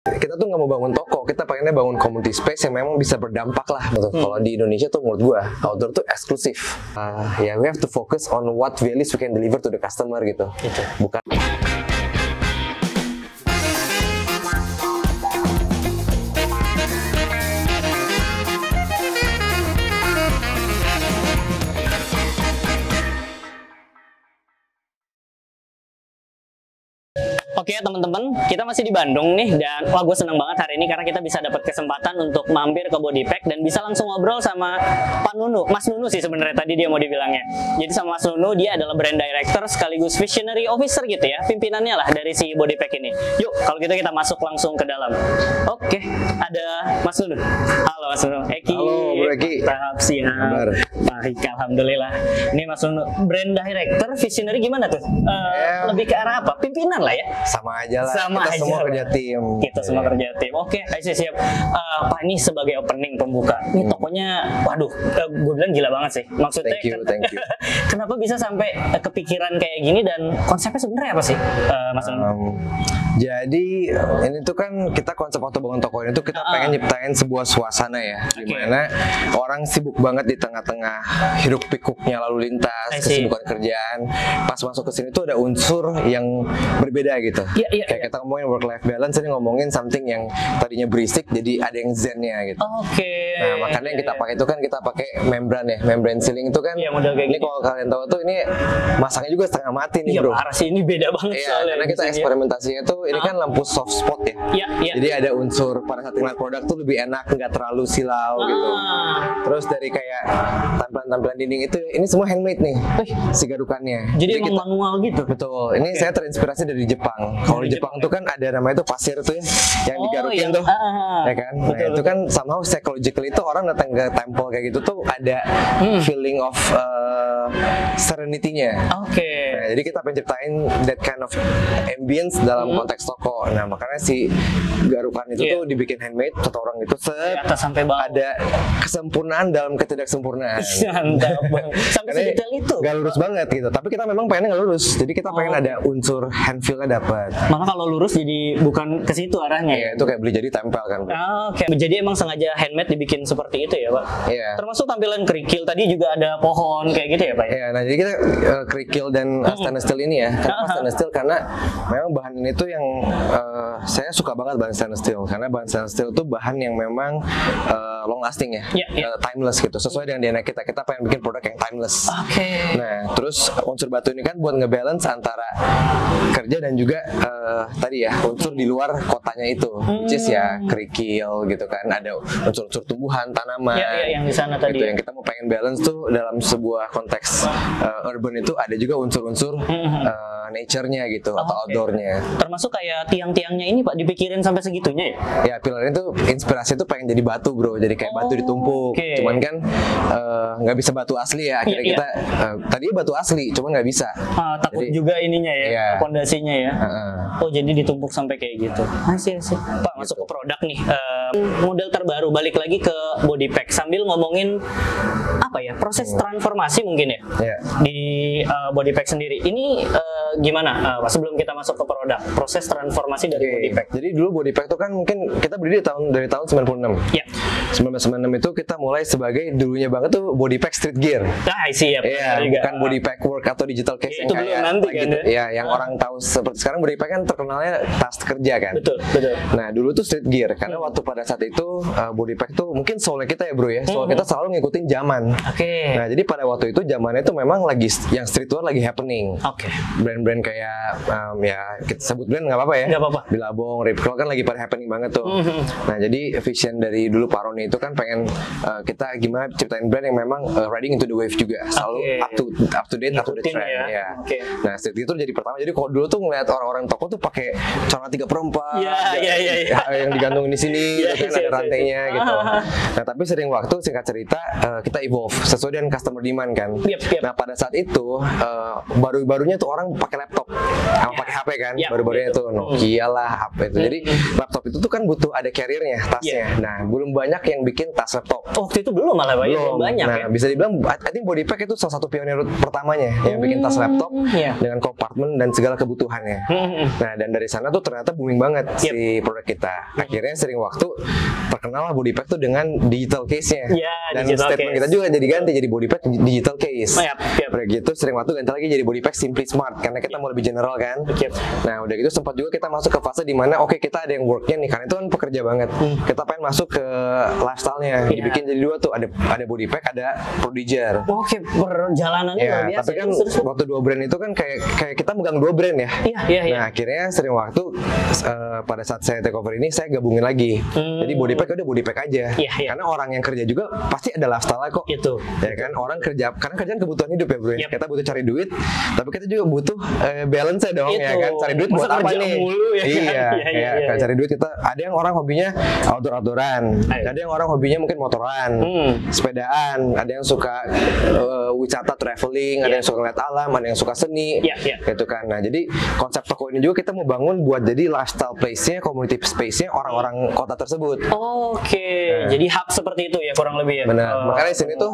Kita tuh nggak mau bangun toko, kita pengennya bangun community space yang memang bisa berdampak lah. Kalau di Indonesia tuh menurut gua outdoor tuh eksklusif. Ya we have to focus on what values we can deliver to the customer gitu. Bukan. Oke teman-teman, kita masih di Bandung nih, dan wah gue seneng banget hari ini karena kita bisa dapat kesempatan untuk mampir ke Bodypack dan bisa langsung ngobrol sama Pak Nunu, Mas Nunu sih sebenarnya tadi dia mau dibilangnya. Jadi sama Mas Nunu, dia adalah brand director sekaligus visionary officer gitu ya, pimpinannya lah dari si Bodypack ini. Yuk, kalau gitu kita masuk langsung ke dalam. Oke, ada Mas Nunu. Halo Mas Nunu. Eki. Halo Bro Eki. Tahap siap. Baik, alhamdulillah. Ini Mas Nunu, brand director visionary gimana tuh? Lebih ke arah apa? Pimpinan lah ya. Sama aja lah, sama kita aja semua kerja tim. Kita semua kerja tim. Oke, siap. Pak, ini sebagai opening pembuka, ini tokonya, waduh, gue bilang gila banget sih. Maksudnya, thank you. Kenapa bisa sampai kepikiran kayak gini dan konsepnya sebenarnya apa sih, Mas? Jadi ini tuh kan kita konsep waktu bangun toko ini tuh kita pengen nyiptain sebuah suasana ya, dimana orang sibuk banget di tengah-tengah hiruk pikuknya lalu lintas, kesibukan kerjaan. Pas masuk ke sini tuh ada unsur yang berbeda gitu. Kayak kita ngomongin work life balance, ini ngomongin something yang tadinya berisik jadi ada yang zennya gitu. Nah makanya yang kita pakai itu kan kita pakai membran ya, membran ceiling itu kan. Ini kalau kalian tahu tuh ini masangnya juga setengah mati nih bro. Parah sih, ini beda banget. Karena kita eksperimentasinya tuh ini kan lampu soft spot ya. Jadi ada unsur pada saat ngeliat produk tuh lebih enak, nggak terlalu silau gitu. Terus dari kayak tampilan-tampilan dinding itu, ini semua handmade nih, si garukannya. Jadi emang manual gitu. Betul. Ini saya terinspirasi dari Jepang. Kalau di Jepang tuh kan ada namanya tuh pasir tuh ya, yang digarukin tuh, ya kan. Nah itu kan somehow psychologically itu orang datang ke temple kayak gitu tuh ada feeling of serenity-nya. Nah, jadi kita penciptain that kind of ambience dalam konteks toko. Nah makanya si garukan itu tuh dibikin handmade, satu orang itu sampai bawah. Ada kesempurnaan dalam ketidaksempurnaan. Sampai sedetail itu. Gak lurus banget gitu. Tapi kita memang pengennya gak lurus. Jadi kita pengen ada unsur hand feel-nya dapat. Malah kalau lurus jadi bukan ke situ arahnya. Iya, itu kayak beli jadi tempel kan. Jadi emang sengaja handmade dibikin seperti itu ya Pak? Iya. Termasuk tampilan kerikil tadi juga ada pohon kayak gitu ya Pak? Iya, nah jadi kita kerikil dan stainless steel ini ya. Kenapa stainless steel? Karena memang bahan ini tuh yang saya suka banget bahan stainless steel. Karena bahan stainless steel itu bahan yang memang long lasting ya, timeless gitu. Sesuai dengan DNA kita pengen bikin produk yang timeless. Nah, terus unsur batu ini kan buat ngebalance antara kerja dan juga tadi ya unsur di luar kotanya itu, which is ya kerikil gitu kan. Ada unsur-unsur tumbuhan, tanaman. Yang di sana tadi. Itu yang kita mau pengen balance tuh dalam sebuah konteks urban itu ada juga unsur-unsur nature-nya gitu atau outdoor-nya. Termasuk kayak tiang-tiangnya ini Pak dipikirin sampai segitunya ya? Ya pilarnya tuh inspirasi tuh pengen jadi batu bro, jadi kayak batu ditumpuk. Cuman kan nggak bisa batu asli ya. Akhirnya kita tadinya batu asli, cuman nggak bisa. Takut jadi, juga ininya ya, fondasinya ya. Jadi ditumpuk sampai kayak gitu. Masih. Pak masuk ke produk nih. Model terbaru balik lagi ke Bodypack sambil ngomongin apa ya proses transformasi mungkin ya di Bodypack sendiri. Ini gimana sebelum kita masuk ke produk proses transformasi dari Bodypack? Jadi dulu Bodypack itu kan mungkin kita berdiri dari tahun 96. 1996 itu kita mulai sebagai dulunya banget tuh Bodypack street gear. Siap. Bukan Bodypack work atau digital case yang kayak nanti kan yang orang tahu seperti sekarang. Bodypack kan terkenalnya tas kerja kan. Betul. Nah dulu tuh street gear karena waktu pada saat itu Bodypack tuh mungkin soulnya kita ya bro ya, soul kita selalu ngikutin zaman. Nah jadi pada waktu itu zamannya tuh memang lagi yang streetwear lagi happening. Brand-brand kayak ya kita sebut brand nggak apa-apa ya. Nggak apa-apa. Billabong, Rip Curl kan lagi pada happening banget tuh. Nah jadi vision dari dulu Pak Roni itu kan pengen kita gimana ciptain brand yang memang riding into the wave juga, selalu up to date, up to the trend ya. Nah street itu jadi pertama. Jadi kalau dulu tuh ngeliat orang-orang toko tuh pakai celana 3/4 yang digantung di sini gitu kan, ada rantainya gitu. Nah tapi sering waktu singkat cerita kita evolve sesuai dengan customer demand kan. Nah pada saat itu baru-barunya tuh orang pakai laptop sama pakai HP kan, baru-barunya itu Nokia lah, HP itu. Jadi laptop itu tuh kan butuh ada carrier-nya, tasnya. Nah, belum banyak yang bikin tas laptop. Waktu itu belum malah belum banyak. Nah, bisa dibilang I think Bodypack itu salah satu pionir pertamanya yang bikin tas laptop dengan kompartemen dan segala kebutuhannya. Nah, dan dari sana tuh ternyata booming banget si produk kita. Akhirnya sering waktu terkenal lah Bodypack tuh dengan digital case-nya. Dan statement kita juga jadi ganti jadi Bodypack digital case. Udah gitu sering waktu ganti lagi jadi Bodypack Simply Smart karena kita mau lebih general kan. Nah, udah gitu sempat juga kita masuk ke fase di mana kita ada yang worknya nih karena itu kan pekerja banget. Kita pengen masuk ke lifestyle-nya. Dibikin jadi dua tuh, ada Bodypack, ada Prodiger. Perjalanannya luar biasa. Tapi kan waktu dua brand itu kan kayak kita megang dua brand ya. Nah, akhirnya sering waktu pada saat saya take over ini saya gabungin lagi. Jadi Bodypack udah Bodypack aja. Karena orang yang kerja juga pasti ada lifestyle kok. Ya kan, orang kerja karena kerjaan kebutuhan hidup ya, bro. Kita butuh cari duit, tapi kita juga butuh balance ya dong, ya kan. Cari duit buat apa nih? Cari duit kita. Ada yang orang hobinya outdoor-outdooran, ada yang orang hobinya mungkin motoran, sepedaan, ada yang suka wisata traveling, ada yang suka lihat alam, ada yang suka seni, gitu kan. Nah, jadi konsep toko ini juga kita mau bangun buat jadi lifestyle place-nya, community space-nya orang-orang kota tersebut. Jadi hub seperti itu ya kurang lebih ya. Benar. Makanya di sini tuh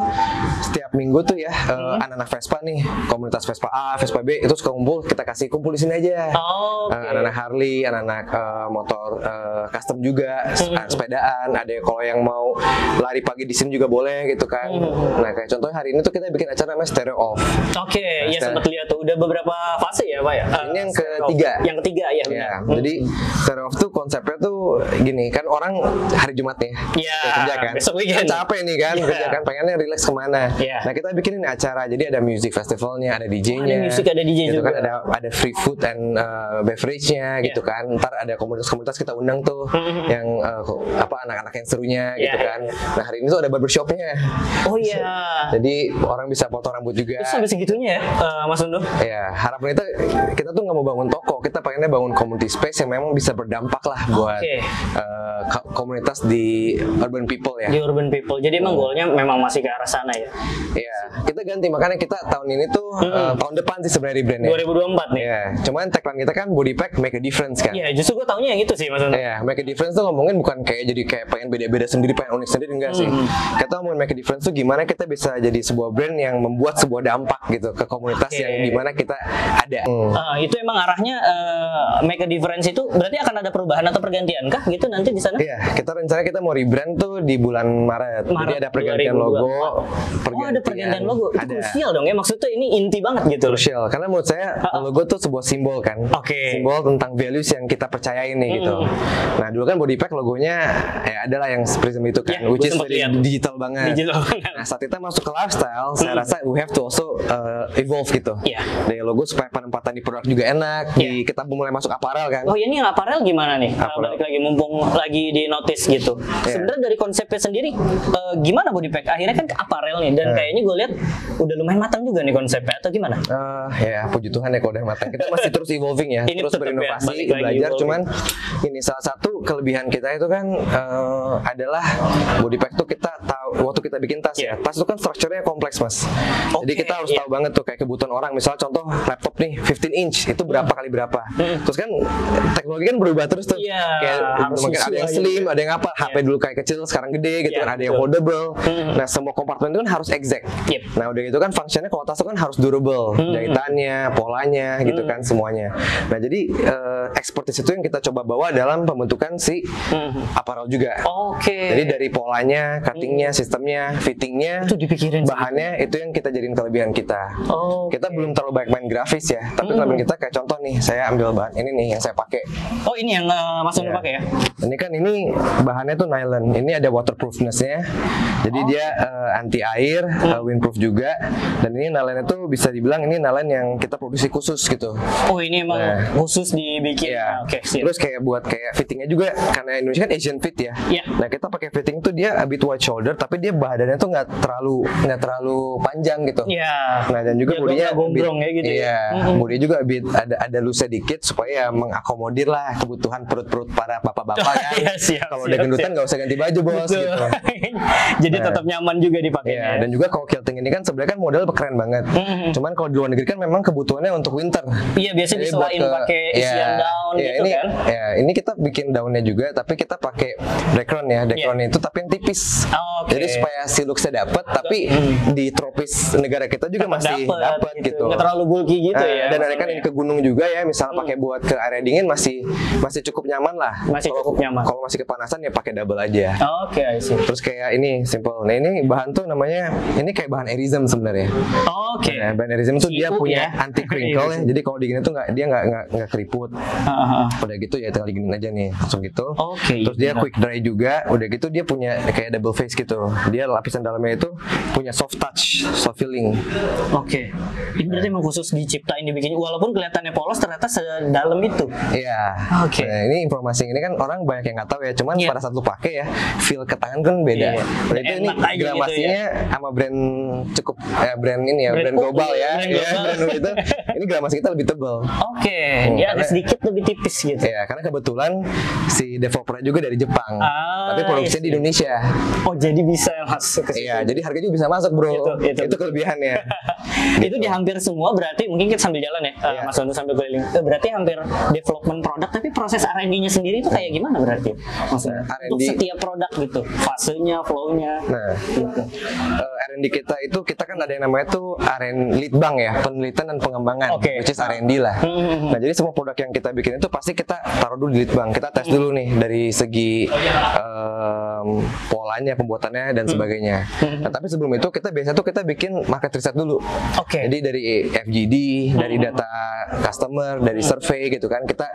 setiap minggu tuh ya anak-anak Vespa nih, komunitas Vespa A, Vespa B itu suka kita kasih kumpul di sini aja. Anak-anak Harley, anak-anak motor custom juga, sepedaan, ada kalau yang mau lari pagi di sini juga boleh gitu kan. Nah, kayak contohnya hari ini tuh kita bikin acara namanya Stereo Off. Ya sempat lihat tuh udah beberapa fase ya, Pak ya. Ini yang ketiga. Yang ketiga ya benar. Jadi Stereo Off tuh konsepnya tuh gini, kan orang hari Jumat nih kerja kan, capek nih kan kerja kan, pengennya relax kemana. Nah, kita bikinin acara, jadi ada music festivalnya, ada DJ-nya, ada DJ gitu juga kan, ada free food and beverage-nya gitu kan. Ntar ada komunitas-komunitas kita undang tuh yang anak-anak yang serunya gitu kan. Nah, hari ini tuh ada barbershop-nya. Jadi orang bisa potong rambut juga. Sampai segitunya ya, Mas Undo? Ya, harapan kita tuh nggak mau bangun toko, kita pengennya bangun community space yang memang bisa berdampak lah buat komunitas di urban people ya. Di urban people. Jadi emang goalnya memang masih ke arah sana ya. Iya, kita ganti, makanya kita tahun ini tuh tahun depan sih sebenarnya rebrandnya. 2024 nih. Iya, cuman tagline kita kan Bodypack make a difference kan. Iya, justru gue taunya yang itu sih Mas Undo. Iya, make a difference tuh ngomongin bukan kayak pengen beda-beda sendiri, pengen unik sendiri, enggak sih. Kita ngomongin make a difference tuh gimana kita bisa jadi sebuah brand yang membuat sebuah dampak gitu ke komunitas yang dimana kita ada. Itu emang arahnya make a difference itu berarti akan ada perubahan atau pergantian kah gitu nanti di sana? Iya, kita rencana kita mau rebrand tuh di bulan Maret. Jadi ada pergantian logo. Ada pergantian logo. Itu krusial dong ya, maksudnya ini inti banget gitu. Krusial, karena menurut saya logo tuh sebuah simbol kan. Simbol tentang values yang kita percayain nih gitu. Nah, dulu kan Bodypack logonya adalah yang Prism itu kan, which is digital banget. Nah, saat kita masuk ke lifestyle, saya rasa we have to also evolve gitu. Dari logo supaya penempatan di produk juga enak. Kita mulai masuk apparel kan. Ini yang apparel gimana nih? Balik lagi mumpung lagi di notice gitu. Sebenarnya dari konsepnya sendiri gimana Bodypack? Akhirnya kan ke apparel nih, dan kayaknya gue lihat udah lumayan matang juga nih konsepnya, atau gimana? Ya puji Tuhan ya kalau udah matang. Kita masih terus evolving ya, terus berinovasi, belajar. Cuman ini salah satu kelebihan kita itu kan adalah Bodypack tuh kita tahu waktu kita bikin tas ya. Tas itu kan strukturnya kompleks, Mas. Jadi kita harus tahu banget tuh kayak kebutuhan orang. Misalnya contoh laptop nih 15 inch itu berapa kali berapa. Terus kan teknologi kan berubah terus tuh. Kayak mungkin ada yang slim, ada yang apa, HP dulu kayak kecil sekarang gede gitu kan, ada yang foldable. Nah, semua kompartemen itu kan harus exact. Nah, udah gitu kan fungsinya kalau tas itu kan harus durable, jahitannya, polanya gitu kan semuanya. Nah, jadi expertise itu yang kita coba bawa dalam pembentukan si apparel juga. Jadi dari polanya, cuttingnya, sistemnya, fittingnya, itu dipikirin bahannya itu yang kita jadiin kelebihan kita. Kita belum terlalu banyak main grafis ya, tapi kelebihan kita kayak contoh nih, saya ambil bahan ini nih yang saya pakai. Ini yang Mas Undo pakai ya? Ini bahannya tuh nylon. Ini ada waterproofness-nya. Jadi dia anti air, windproof juga. Dan ini nylon itu bisa dibilang ini nylon yang kita produksi khusus gitu. Ini emang khusus di dibikin. Iya. Oke, siap. Terus kayak buat kayak fittingnya juga, karena Indonesia kan Asian fit ya. Iya. Nah kita pakai fitting tuh dia a bit wide shoulder, tapi dia badannya tuh nggak terlalu panjang gitu. Iya. Nah dan juga Dia bodinya gombrong ya gitu. iya, bodinya juga a bit ada loose dikit supaya mengakomodir lah kebutuhan perut-perut para bapak-bapak kan. Iya, siap, Kalau udah siap, gendutan siap. nggak usah ganti baju bos Betul. gitu. Jadi Nah. tetap nyaman juga dipakainya. Iya, dan juga kalau kilting ini kan sebenarnya kan model keren banget. Cuman kalau di luar negeri kan memang kebutuhannya untuk winter. Iya, biasanya Jadi buat diselain pakai isian daun gitu ini, kan. Ya, ini kita bikin daunnya juga, tapi kita pakai background ya, background itu tapi yang tipis. Oke. Jadi supaya si looks-nya dapat, tapi di tropis negara kita juga masih dapat gitu. Nggak terlalu bulky gitu ya. Dan kan ini ke gunung juga ya, misalnya pakai buat ke area dingin masih cukup nyaman lah. Masih cukup nyaman. Kalau masih kepanasan ya pakai double aja. Oke, I see. Terus kayak ini simple. Nah ini bahan tuh namanya, ini kayak bahan Airism sebenarnya. Oke. Nah, bahan Airism tuh dia Ibu punya ya. anti crinkle ya. Jadi kalau diginin tuh dia nggak keriput. Udah gitu ya tinggal diginin aja nih langsung gitu. Oke, Terus dia iya. quick dry juga. Udah gitu dia punya kayak double face gitu. Dia lapisan dalamnya itu punya soft touch, soft feeling. Oke. Ini berarti memang khusus diciptain dibikin, walaupun kelihatannya polos ternyata sedalam itu. Iya. Oke. Nah, ini informasi ini kan orang banyak yang nggak tahu ya. Cuman Iya. pada saat lu pakai ya, feel ke tangan kan beda. Iya. Udah itu ini Enak aja gitu gramasinya sama brand cukup brand ini ya, brand global ya. brand Iya, global. brand itu. Ini gramasi kita lebih tebal. Oke, dia agak sedikit lebih tipis gitu. Ya, karena kebetulan si developernya juga dari Jepang, tapi produksinya di iya. Indonesia. Oh, jadi bisa masuk ke situ. Iya, jadi harganya juga bisa masuk bro. Itu. Itu kelebihannya. Itu di hampir semua berarti, mungkin kita sambil jalan ya, Iya. Mas Anu sambil keliling. Berarti hampir development produk, tapi proses R&D-nya sendiri itu kayak gimana berarti? Maksudnya untuk R&D setiap produk gitu, fasenya, flow-nya. Nah, Gitu. R&D kita itu kita kan ada yang namanya tuh R&D lead bank ya, penelitian dan pengembangan, Oke. which is R&D lah. Nah, jadi semua produk yang kita bikin itu pasti kita taruh dulu di lead bank. Kita tes dulu nih dari segi polanya, pembuatannya dan sebagainya. Nah, tapi sebelum itu kita bikin market research dulu. Oke. Jadi dari FGD, dari data customer, dari survei gitu kan, kita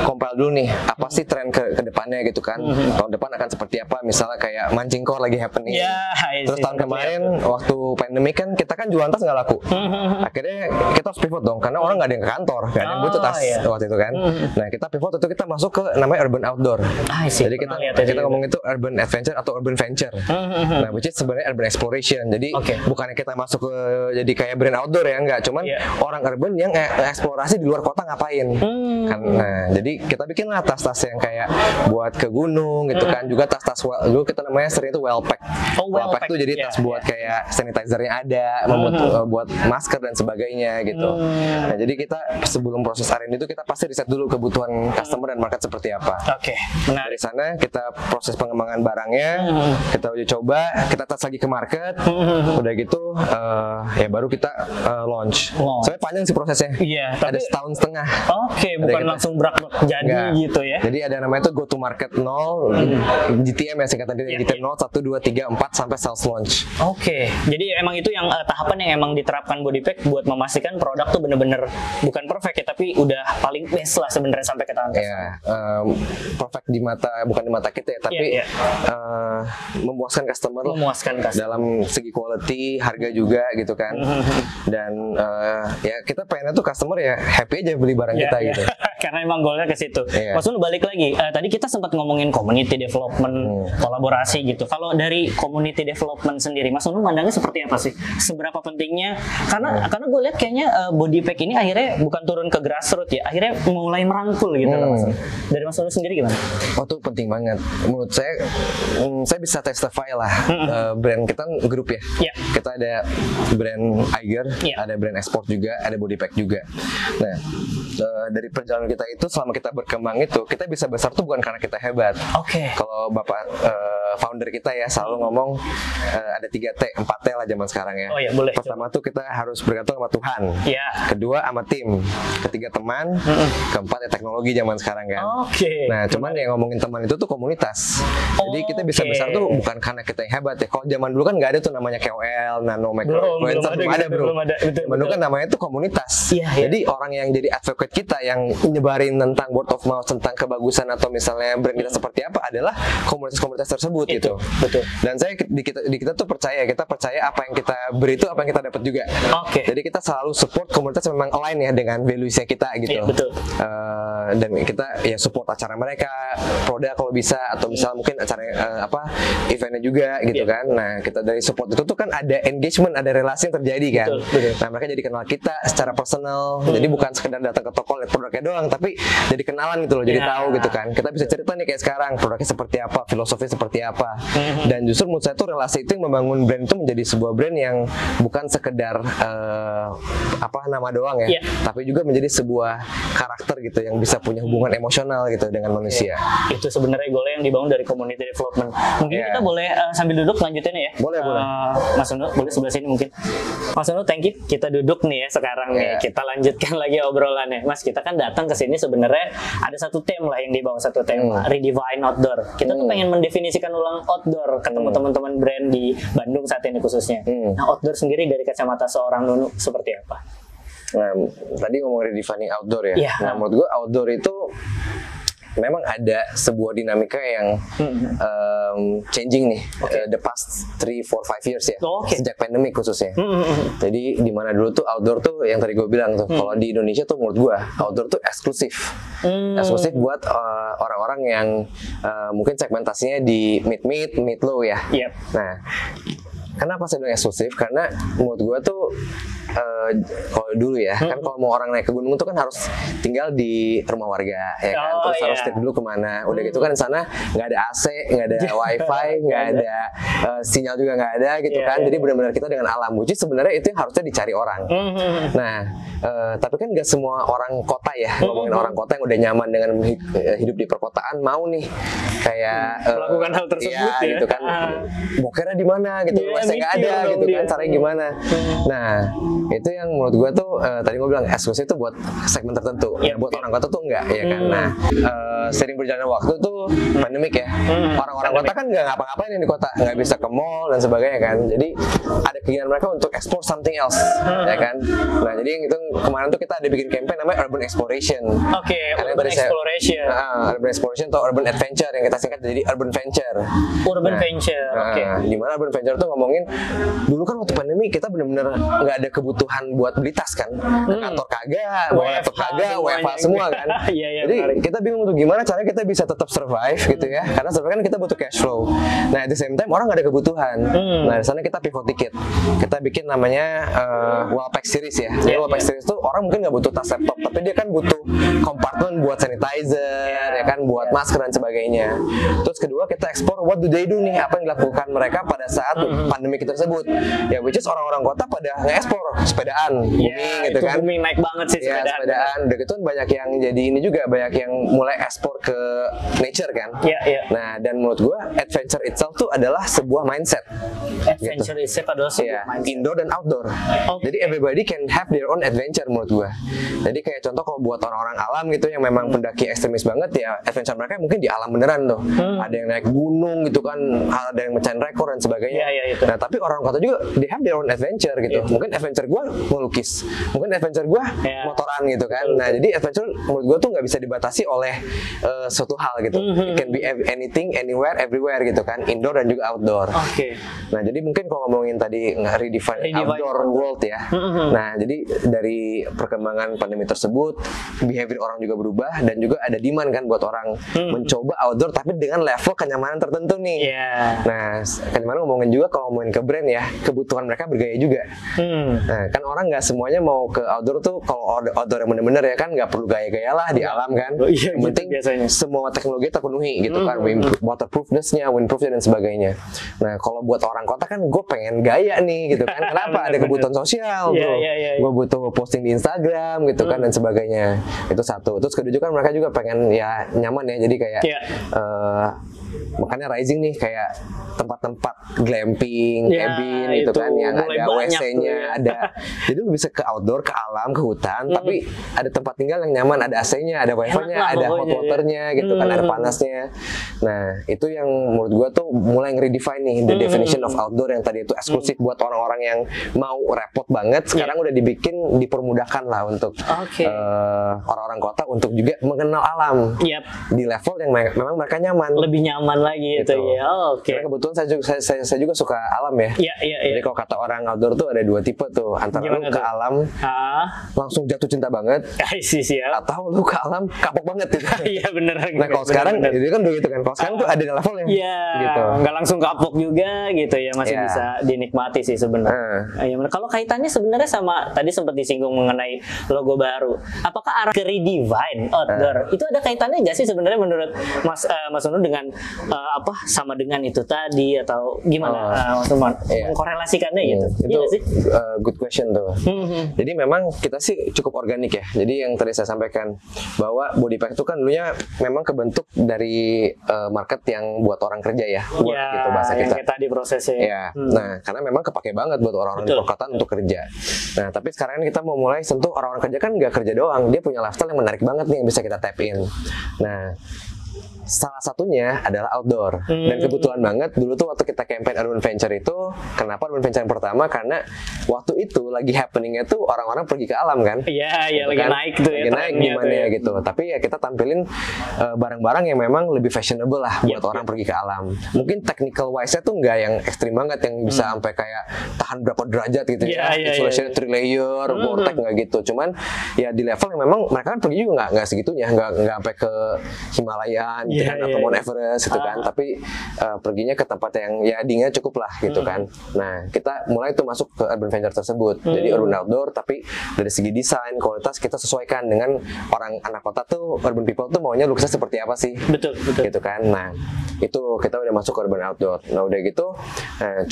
compile dulu nih apa sih tren ke depannya gitu kan. Tahun depan akan seperti apa, misalnya kayak mancing core lagi happening. Ya, Terus tahun kemarin waktu pandemi kan kita kan jualan tas nggak laku. Akhirnya kita harus pivot dong, karena orang nggak ada yang ke kantor, nggak ada yang butuh tas iya. waktu itu kan. Nah kita pivot itu kita masuk ke namanya urban outdoor. Jadi kita ngomong itu urban adventure atau urban venture. Nah which is sebenarnya urban exploration. Jadi bukannya kita masuk ke jadi kayak brand outdoor ya, nggak. Cuman orang urban yang eksplorasi di luar kota ngapain. Nah jadi kita bikinlah tas-tas yang kayak buat ke gunung gitu kan. Juga tas-tas dulu kita namanya sering itu well pack. Well pack tuh jadi tas buat kayak sanitizernya ada, buat masker dan sebagainya gitu. Nah jadi kita sebelum proses R&D itu kita pasti riset dulu kebutuhan customer dan market seperti apa. Oke, menarik. Dari sana kita proses pengembangan barangnya, kita uji coba, kita tes lagi ke market, udah gitu ya baru kita launch. Soalnya panjang sih prosesnya. Iya, ada setahun setengah. Oke, bukan langsung brak-brak jadi Enggak. gitu ya. Jadi ada namanya itu go to market 0, GTM ya singkatan dari GTM 0, 1, 2, 3, 4 sampai sales launch. Oke, jadi emang itu yang tahapan yang emang diterapkan Bodypack buat memastikan produk tuh bener-bener bukan perfect ya, tapi udah paling best lah sebenarnya sampai ke tangan. Ya, perfect di mata, bukan di mata kita ya, tapi memuaskan customer lah. Memuaskan customer. Dalam segi quality, harga juga gitu kan. Dan ya kita pengennya tuh customer ya happy aja beli barang kita gitu. Karena emang goalnya ke situ. Mas Unu balik lagi, tadi kita sempat ngomongin community development, kolaborasi gitu. Kalau dari community development sendiri, Mas Unu mandangnya seperti apa sih? Seberapa pentingnya? Karena gue lihat kayaknya Bodypack ini akhirnya bukan turun ke grassroots ya, akhirnya mulai merangkul gitu loh, Mas Unu. Dari Mas Unu sendiri gimana? Oh itu penting banget. Menurut saya bisa testify lah. Brand kita grup ya. Kita ada brand Eiger, ada brand Export juga, ada Bodypack juga. Nah dari perjalanan kita itu selama kita berkembang itu kita bisa besar tuh bukan karena kita hebat. Kalau bapak founder kita ya selalu ngomong ada 3T, 4T lah zaman sekarang ya. Boleh. Pertama tuh kita harus bergantung sama Tuhan. Kedua sama tim. Ketiga teman. Keempat ya teknologi zaman sekarang kan. Nah cuman yang ngomongin teman itu tuh komunitas. Jadi kita bisa besar tuh bukan karena kita yang hebat ya. Kalau zaman dulu kan nggak ada tuh namanya KOL, nano, micro, influencer, belum ada bro. Zaman dulu kan namanya tuh komunitas. Jadi orang yang jadi advocate kita yang nyebarin tentang word of mouth, tentang kebagusan atau misalnya brand kita seperti apa adalah komunitas-komunitas tersebut gitu. Betul. Dan saya di kita tuh percaya apa yang kita beri itu apa yang kita dapat juga. Jadi kita selalu support komunitas yang memang align ya dengan values-nya kita gitu. Betul. Dan kita ya support acara mereka, produk kalau bisa, atau misal mungkin acara eventnya juga gitu kan. Nah kita dari support itu tuh kan ada engagement, ada relasi yang terjadi kan. Betul. Nah mereka jadi kenal kita secara personal. Jadi bukan sekedar datang ke toko lihat produknya doang, tapi jadi kenalan gitu loh, jadi tahu gitu kan. Kita bisa cerita nih kayak sekarang produknya seperti apa, filosofi seperti apa. Dan justru menurut saya tuh relasi itu yang membangun brand itu menjadi sebuah brand yang bukan sekedar nama doang ya, tapi juga menjadi sebuah karakter gitu yang bisa punya hubungan emosional gitu dengan manusia. Itu sebenarnya goalnya yang dibangun dari community development. Mungkin kita boleh sambil duduk lanjutin ya. Boleh. Mas Unu boleh sebelah sini mungkin. Mas Unu, thank you. Kita duduk nih ya sekarang nih. Kita lanjutkan lagi obrolannya. Mas, kita kan datang ke sini sebenarnya ada satu tema lah yang dibawa, satu tema redefine outdoor. Kita tuh pengen mendefinisikan ulang outdoor ketemu teman-teman brand di Bandung saat ini khususnya. Nah, outdoor sendiri dari kacamata seorang Nunu seperti apa? Nah, tadi ngomong redefining outdoor ya. Nah, menurut gue outdoor itu memang ada sebuah dinamika yang changing nih the past 3, 4, 5 years ya, sejak pandemi khususnya. Jadi di mana dulu tuh outdoor tuh yang tadi gue bilang tuh, kalau di Indonesia tuh menurut gue outdoor tuh eksklusif buat orang-orang yang mungkin segmentasinya di mid low ya. Nah, kenapa saya bilang eksklusif? Karena menurut gue tuh kalau dulu ya, kan kalau mau orang naik ke gunung itu kan harus tinggal di rumah warga ya kan, terus harus trip dulu kemana, udah gitu kan di sana nggak ada AC, nggak ada wifi, nggak ada sinyal juga nggak ada gitu kan. Jadi benar-benar kita dengan alam, which is sebenarnya itu yang harusnya dicari orang. Nah tapi kan nggak semua orang kota ya, ngomongin orang kota yang udah nyaman dengan hidup di perkotaan mau nih kayak melakukan hal tersebut ya gitu kan, bokernya di mana gitu, saya nggak ada gitu kan, caranya gimana. Nah itu yang menurut gue tuh tadi gue bilang eksklusif itu buat segmen tertentu, buat orang kota tuh enggak ya kan. Nah sering berjalannya waktu tuh pandemik ya, orang-orang kota kan nggak ngapa-ngapain di kota, nggak bisa ke mall dan sebagainya kan. Jadi ada keinginan mereka untuk explore something else ya kan. Nah jadi yang itu kemarin tuh kita ada bikin campaign namanya Urban Exploration. Urban Exploration. Urban Exploration atau Urban Adventure yang kita singkat jadi Urban Venture. Dimana Urban Venture tuh ngomongin dulu kan waktu pandemi kita benar-benar nggak ada kebutuhan buat beli tas kan, ke kantor kagak, bawa laptop kagak, WFH semua kan. Jadi kita bingung tuh gimana caranya kita bisa tetap survive gitu ya, karena sebenarnya kan kita butuh cash flow. Nah at the same time orang nggak ada kebutuhan. Nah di sana kita pivot dikit, kita bikin namanya Wallpack Series ya. Jadi Wallpack Series tuh orang mungkin nggak butuh tas laptop, tapi dia kan butuh kompartemen buat sanitizer ya kan, buat masker dan sebagainya. Terus kedua kita ekspor what do they do nih, apa yang dilakukan mereka pada saat pandemi tersebut ya, which is orang-orang kota pada nge-ekspor sepedaan, booming gitu kan. Booming naik banget sih sepedaan. Udah gitu banyak yang jadi ini juga, banyak yang mulai ekspor ke nature kan. Nah dan menurut gua adventure itself tuh adalah sebuah mindset. Adventure itself adalah sebuah mindset. Indoor dan outdoor. Jadi everybody can have their own adventure menurut gua. Jadi kayak contoh kalau buat orang-orang alam gitu yang memang pendaki ekstremis banget ya, adventure mereka mungkin di alam beneran tuh. Ada yang naik gunung gitu kan, ada yang mecahin rekor dan sebagainya. Nah tapi orang kota juga they have their own adventure gitu. Mungkin adventure gue melukis, mungkin adventure gue motoran gitu kan. Nah jadi adventure menurut gue tuh nggak bisa dibatasi oleh suatu hal gitu. It can be anything, anywhere, everywhere gitu kan, indoor dan juga outdoor. Nah jadi mungkin kalau ngomongin tadi redefine outdoor world ya. Nah jadi dari perkembangan pandemi tersebut, behavior orang juga berubah dan juga ada demand kan buat orang mencoba outdoor tapi dengan level kenyamanan tertentu nih. Nah kenyamanan ngomongin juga kalau ngomongin ke brand ya, kebutuhan mereka bergaya juga. Nah kan orang nggak semuanya mau ke outdoor tuh, kalau outdoor yang bener-bener ya kan nggak perlu gaya-gaya lah di alam kan. Yang penting semua teknologi terpenuhi gitu kan, waterproofness-nya, windproofnya dan sebagainya. Nah kalau buat orang kota kan gue pengen gaya nih gitu kan. Kenapa? Ada kebutuhan sosial bro. Gue butuh posting di Instagram gitu kan dan sebagainya. Itu satu. Terus kedua juga kan mereka juga pengen ya nyaman ya, jadi kayak makanya rising nih kayak tempat-tempat glamping, Ya, cabin gitu itu kan yang mulai ada banyak WC-nya, tuh ya. ada. Jadi lu bisa ke outdoor, ke alam, ke hutan, tapi ada tempat tinggal yang nyaman, ada AC-nya, ada wifi-nya, lah ada hot pokoknya, water-nya gitu kan, air panasnya. Nah, itu yang menurut gua tuh mulai nge-redefine nih the definition of outdoor yang tadi itu eksklusif buat orang-orang yang mau repot banget, sekarang udah dibikin dipermudahkan lah untuk Oke. orang-orang kota untuk juga mengenal alam Yap. di level yang memang mereka nyaman. Lebih nyaman lagi gitu ya. Oh, oke. Karena kebetulan saya juga suka alam ya. Iya, iya, iya. Jadi kalau kata orang outdoor tuh ada dua tipe tuh, antara lu Gimana ke tuh? alam langsung jatuh cinta banget, Sih siap. atau lu ke alam kapok banget gitu. Iya bener. Nah kalau sekarang itu kan begitu kan. Kalau sekarang tuh ada levelnya. Iya, Gitu. nggak langsung kapok juga gitu ya, masih Iya. bisa dinikmati sih sebenarnya. Ya, bener. Kalau kaitannya sebenarnya sama tadi sempat disinggung mengenai logo baru, apakah arah ke redefine outdoor itu ada kaitannya nggak sih sebenarnya menurut Mas Unu dengan apa sama dengan itu tadi atau gimana Mas Umar Iya. mengkorelasikannya gitu? Itu Iya nggak sih? good question tuh. Jadi memang kita sih cukup organik ya. Jadi yang tadi saya sampaikan bahwa body pack itu kan dulunya memang kebentuk dari market yang buat orang kerja ya, buat Ya, gitu bahasa yang kita. kayak tadi prosesnya. Ya, nah karena memang kepake banget buat orang-orang di Betul. perkotaan untuk kerja. Nah tapi sekarang kita mau mulai sentuh orang-orang kerja kan nggak kerja doang, dia punya lifestyle yang menarik banget nih yang bisa kita tap in. Nah salah satunya adalah outdoor. Dan kebetulan banget dulu tuh waktu kita campaign Urban Venture itu, kenapa Urban Venture yang pertama? Karena waktu itu lagi happeningnya tuh orang-orang pergi ke alam kan. Iya, iya Gitu lagi kan. naik tuh ya. Lagi naik trennya gimana tuh ya gitu. Tapi ya kita tampilin barang-barang yang memang lebih fashionable lah buat orang pergi ke alam. Mungkin technical wise-nya tuh nggak yang ekstrim banget yang bisa sampai kayak tahan berapa derajat gitu Iya, iya, Insulation iya. 3 layer, vortex nggak gitu. Cuman ya di level yang memang mereka kan pergi juga nggak segitunya, nggak sampai ke Himalayan gitu Iya, kan iya, atau Mount iya. Everest gitu kan. Tapi perginya ke tempat yang ya dinginnya cukup lah gitu kan. Nah kita mulai tuh masuk ke urban venture tersebut. Jadi urban outdoor tapi dari segi desain kualitas kita sesuaikan dengan orang anak kota tuh, urban people tuh maunya lukisnya seperti apa sih, Betul, betul. gitu kan. Nah itu kita udah masuk ke urban outdoor. Nah udah gitu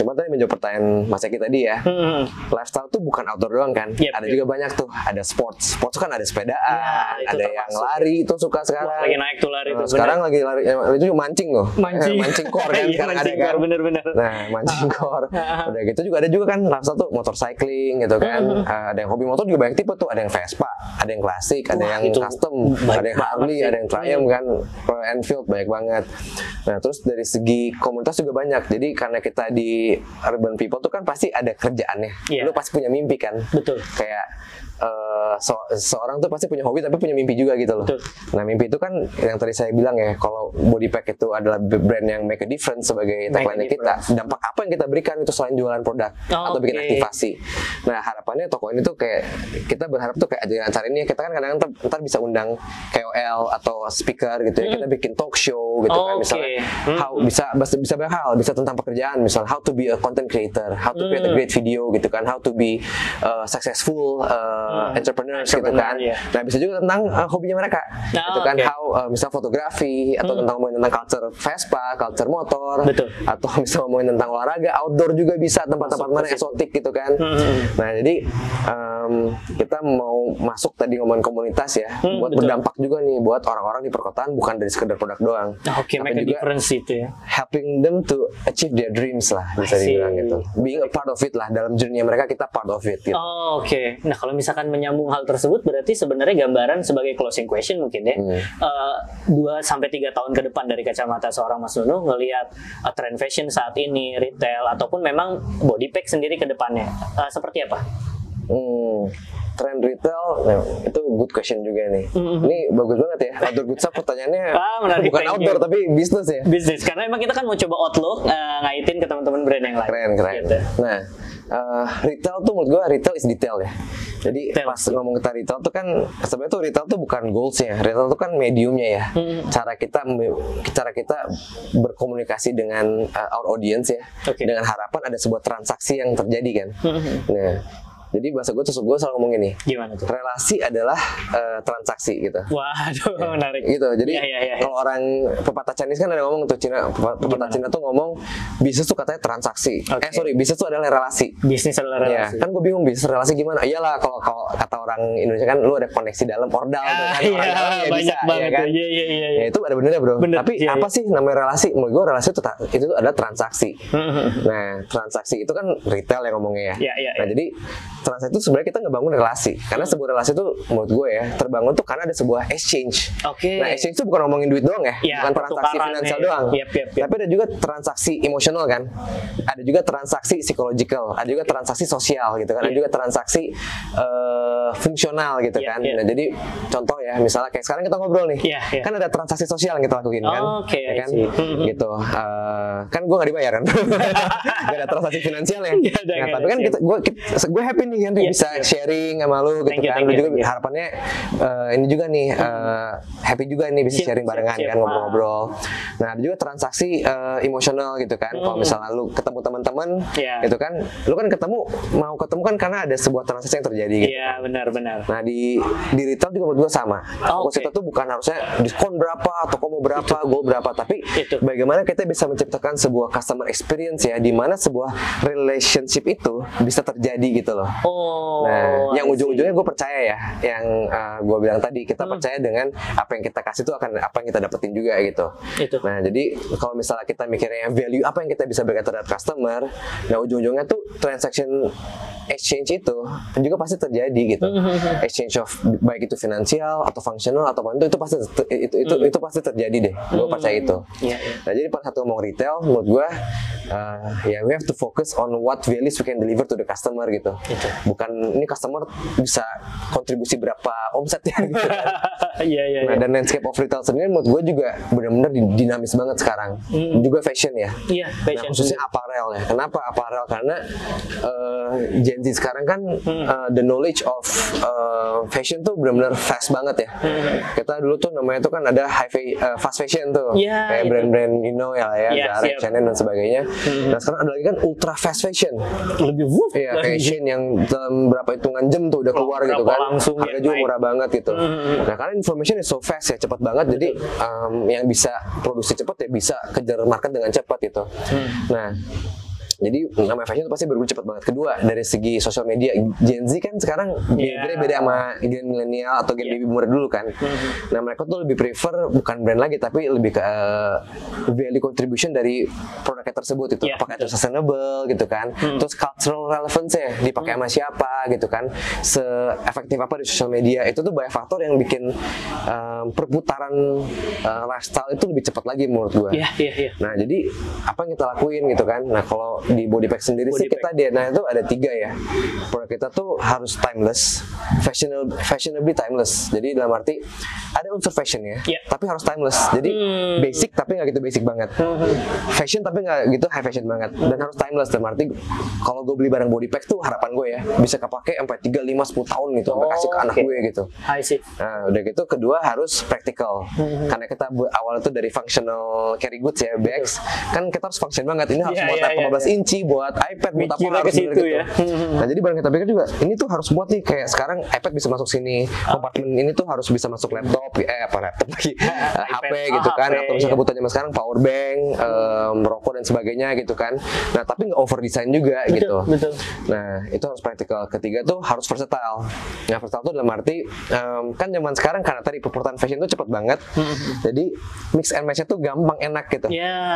cuma tadi menjawab pertanyaan Mas Eki tadi ya, lifestyle tuh bukan outdoor doang kan. Yep, Ada yep. juga banyak tuh, ada sports tuh kan, ada sepedaan, Ya, itu ada yang termasuk. lari itu suka sekarang. Wah, lagi naik tuh lari tuh, Sekarang lagi lari itu juga mancing loh. Mancing core kan Iya, sekarang ada mancing kan. core, bener-bener. Nah, mancing core. Udah gitu juga ada juga kan lifestyle tuh motorcycling gitu kan. Ada yang hobi motor juga banyak tipe tuh, ada yang Vespa, ada yang klasik, ada Wah, yang itu custom, banyak ada yang Harley, banget sih. ada yang Triumph kan, Royal Enfield banyak banget. Nah, terus dari segi komunitas juga banyak. Jadi karena kita di urban people tuh kan pasti ada kerjaannya. Iya. Lu pasti punya mimpi kan. Betul. Kayak seorang tuh pasti punya hobi tapi punya mimpi juga gitu loh. Betul. Nah mimpi itu kan yang tadi saya bilang ya, kalau body pack itu adalah brand yang make a difference sebagai Make a tagline kita. Dampak apa yang kita berikan itu selain jualan produk atau bikin Oke. aktivasi. Nah harapannya toko ini tuh kayak kita berharap tuh kayak acara ini kita kan kadang ntar bisa undang KOL atau speaker gitu ya. Kita bikin talk show gitu kan, Oke. misalnya how bisa banyak hal, bisa tentang pekerjaan, misalnya how to be a content creator, how to create a great video gitu kan, how to be successful entrepreneurs gitu kan. Iya. Nah bisa juga tentang hobinya mereka, gitu kan, oke. how misal fotografi atau tentang ngomongin tentang culture Vespa, culture motor, Betul. atau bisa ngomongin tentang olahraga, outdoor juga bisa, tempat-tempat mana eksotik gitu kan. Nah jadi kita mau masuk tadi ngomongin komunitas ya, buat betul. berdampak juga nih buat orang-orang di perkotaan, bukan dari sekedar produk doang. Oke, tapi make a juga difference itu ya. helping them to achieve their dreams lah, bisa I see. dibilang gitu. Being a part of it lah, dalam journey mereka kita part of it gitu. Oh, oke. Nah, kalau misalkan menyambung hal tersebut, berarti sebenarnya gambaran sebagai closing question mungkin ya. 2-3 tahun ke depan dari kacamata seorang Mas Nunu ngelihat tren fashion saat ini, retail ataupun memang body pack sendiri ke depannya, seperti apa? Trend retail, nah, itu good question juga nih. Ini bagus banget ya. Outdoor goods up pertanyaannya Menarik, bukan thank outdoor you. tapi bisnis ya. Bisnis, karena emang kita kan mau coba outlook ngaitin ke teman-teman brand yang lain. Keren. Gitu. Nah, retail tuh menurut gue retail is detail ya. Jadi Detail. pas ngomong kita retail tuh kan sebenarnya tuh retail tuh bukan goalsnya. Retail tuh kan mediumnya ya. Cara kita berkomunikasi dengan our audience ya. Oke. Dengan harapan ada sebuah transaksi yang terjadi kan. Nah, Jadi bahasa gue selalu ngomong gini. Gimana tuh? Relasi adalah transaksi gitu. Waduh, menarik. Gitu. Jadi Iya. kalau orang pepatah Chinese kan ada ngomong tuh pepatah Cina tuh ngomong bisnis tuh katanya transaksi. Bisnis tuh adalah relasi. Bisnis adalah relasi. Ya, kan gue bingung bisnis relasi gimana? Iyalah kalau kata orang Indonesia kan lu ada koneksi dalam ordal tuh kan. Iya, orang dalam ya banyak bisa, banget. ya kan? Iya. Ya itu ada benernya bro. Bener, Tapi iya, apa sih namanya relasi? Menurut gue relasi itu adalah transaksi. Nah, transaksi itu kan retail yang ngomongnya ya. Iya. Nah, jadi transaksi itu sebenarnya kita ngebangun relasi. Karena sebuah relasi itu menurut gue ya terbangun tuh karena ada sebuah exchange. Nah, exchange itu bukan ngomongin duit doang ya, bukan transaksi finansial doang. Tapi ada juga transaksi emosional kan. Ada juga transaksi psikologikal, ada juga transaksi sosial gitu kan. Ada juga transaksi fungsional gitu kan. Nah, jadi contoh ya, misalnya kayak sekarang kita ngobrol nih. Kan ada transaksi sosial yang kita lakuin kan. Ya kan? Gitu. Kan gue nggak dibayar kan. Gak ada transaksi finansial ya. Nah, tapi kan gue happy nih kan bisa sharing sama lu gitu kan. Lu juga harapannya ini juga nih happy juga nih bisa sharing barengan kan, ngobrol-ngobrol. Nah, ada juga transaksi emosional gitu kan. Kalau misalnya lu ketemu teman-teman gitu kan, lu kan mau ketemu kan karena ada sebuah transaksi yang terjadi gitu. Iya, benar. Nah, di retail juga menurut gue sama. Fokus kita tuh bukan harusnya diskon berapa, toko mau berapa, gue berapa, tapi bagaimana kita bisa menciptakan sebuah customer experience ya, di mana sebuah relationship itu bisa terjadi gitu loh. Nah, yang ujung-ujungnya gue percaya ya, yang gue bilang tadi, kita percaya dengan apa yang kita kasih itu akan apa yang kita dapetin juga gitu. Nah, jadi kalau misalnya kita mikirnya value apa yang kita bisa berikan terhadap customer, nah ujung-ujungnya tuh transaction exchange itu juga pasti terjadi gitu. Exchange of baik itu finansial atau fungsional atau apa itu pasti terjadi deh. Gue percaya itu. Nah, jadi pada satu ngomong retail, menurut gue ya we have to focus on what values we can deliver to the customer gitu. Bukan ini customer bisa kontribusi berapa omsetnya gitu kan. Nah, dan landscape of retail sendiri menurut gue juga benar-benar dinamis banget sekarang. Juga fashion ya. Nah, khususnya apparel ya. Kenapa apparel? Karena Gen Z sekarang kan the knowledge of fashion tuh benar-benar fast banget ya. Kita dulu tuh namanya tuh kan ada fast fashion tuh, kayak brand-brand Zara, Chanel dan sebagainya. Nah, sekarang ada lagi kan ultra fast fashion, lebih fashion yang dalam berapa hitungan jam tuh udah keluar gitu kan, harga juga murah banget gitu. Nah, karena information is so fast ya, cepat banget, jadi yang bisa produksi cepat ya bisa kejar market dengan cepat gitu. Nah, jadi namanya fashion itu pasti berubah cepat banget. Kedua, dari segi sosial media, Gen Z kan sekarang beda sama gen milenial atau gen baby boomer dulu kan. Nah, mereka tuh lebih prefer bukan brand lagi, tapi lebih ke value contribution dari produknya tersebut itu. Apakah itu sustainable gitu kan. Terus cultural relevance ya, dipakai sama siapa gitu kan. Se-efektif apa di sosial media. Itu tuh banyak faktor yang bikin perputaran lifestyle itu lebih cepat lagi menurut gue. Nah, jadi apa yang kita lakuin gitu kan. Nah, kalau di Bodypack sendiri sih kita DNA itu ada 3 ya. Produk kita tuh harus timeless, fashionably timeless. Jadi dalam arti ada unsur fashion ya, tapi harus timeless. Jadi basic tapi nggak gitu basic banget. Fashion tapi nggak gitu high fashion banget. Dan harus timeless. Dalam arti kalau gue beli barang Bodypack tuh harapan gue ya bisa kepake sampai 3, 5, 10 tahun gitu, sampai kasih ke anak gue gitu. Nah, udah gitu kedua harus practical. Karena kita awal itu dari functional carry goods ya, bags. Kan kita harus function banget. Ini harus buat 15 inci, buat iPad, buat apa harus gitu ya. Nah, jadi barang kita pikir juga ini tuh harus buat nih, kayak sekarang iPad bisa masuk sini, kompartemen ini tuh harus bisa masuk laptop, laptop lagi, HP gitu kan, atau misalnya kebutuhan zaman sekarang power bank, rokok dan sebagainya gitu kan. Nah, tapi nggak over design juga gitu. Nah, itu harus praktikal. Ketiga tuh harus versatile. Nah, versatile tuh dalam arti kan zaman sekarang karena tadi perputaran fashion tuh cepet banget, jadi mix and match-nya tuh gampang, enak gitu.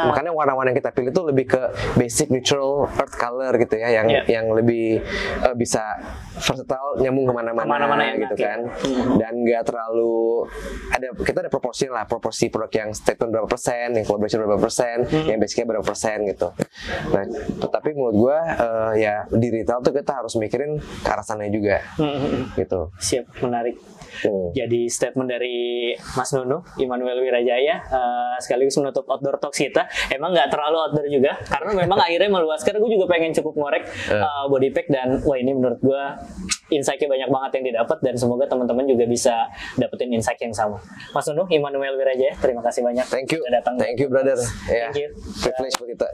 Makanya warna-warna yang kita pilih tuh lebih ke basic, neutral, earth color gitu ya, yang lebih bisa versatile, nyambung kemana-mana gitu kan. Dan nggak terlalu kita ada proporsi produk yang statement berapa persen, yang collaboration berapa persen, yang basicnya berapa persen gitu. Nah, tapi menurut gue ya di retail tuh kita harus mikirin ke arah sana juga gitu. Siap, menarik. Jadi statement dari Mas Nunu, Immanuel Wirajaya, sekaligus menutup outdoor talks kita. Emang nggak terlalu outdoor juga, karena memang akhirnya meluaskan. Gue juga pengen cukup ngorek Bodypack, dan wah ini menurut gue insight-nya banyak banget yang didapat, dan semoga teman-teman juga bisa dapetin insight yang sama. Mas Nunu, Immanuel Wirajaya, terima kasih banyak. Thank you, sudah datang. thank you brother. Thank you. Privilege buat kita.